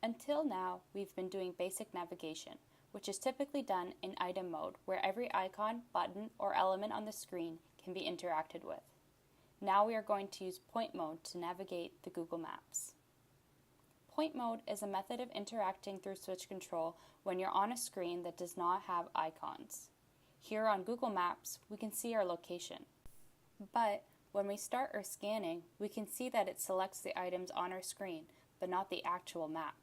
Until now, we've been doing basic navigation, which is typically done in item mode, where every icon, button, or element on the screen can be interacted with. Now we are going to use point mode to navigate the Google Maps. Point mode is a method of interacting through switch control when you're on a screen that does not have icons. Here on Google Maps, we can see our location. But when we start our scanning, we can see that it selects the items on our screen, but not the actual map.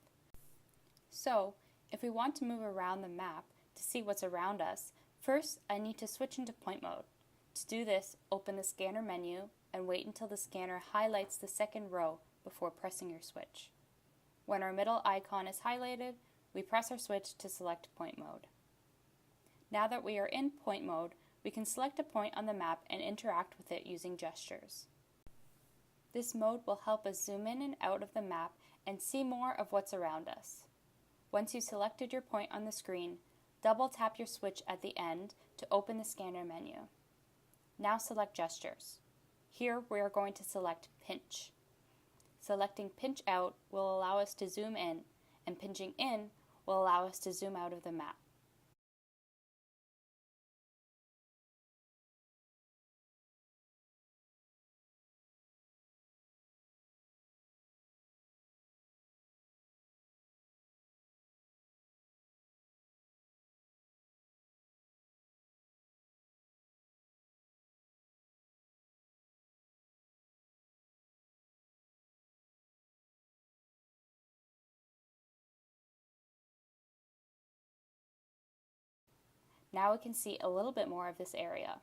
So, if we want to move around the map to see what's around us, first I need to switch into point mode. To do this, open the scanner menu and wait until the scanner highlights the second row before pressing your switch. When our middle icon is highlighted, we press our switch to select point mode. Now that we are in point mode, we can select a point on the map and interact with it using gestures. This mode will help us zoom in and out of the map and see more of what's around us. Once you've selected your point on the screen, double tap your switch at the end to open the scanner menu. Now select gestures. Here we are going to select pinch. Selecting pinch out will allow us to zoom in, and pinching in will allow us to zoom out of the map. Now we can see a little bit more of this area.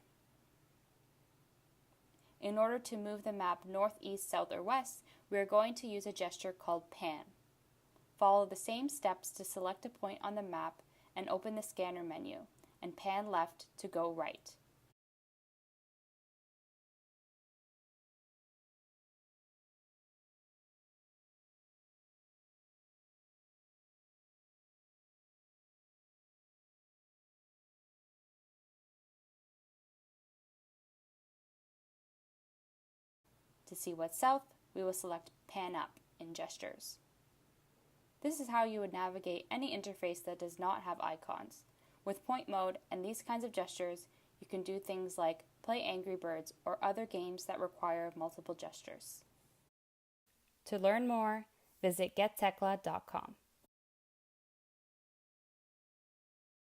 In order to move the map north, east, south, or west, we are going to use a gesture called pan. Follow the same steps to select a point on the map and open the scanner menu, and pan left to go right. To see what's south, we will select pan up in gestures. This is how you would navigate any interface that does not have icons. With point mode and these kinds of gestures, you can do things like play Angry Birds or other games that require multiple gestures. To learn more, visit gettecla.com.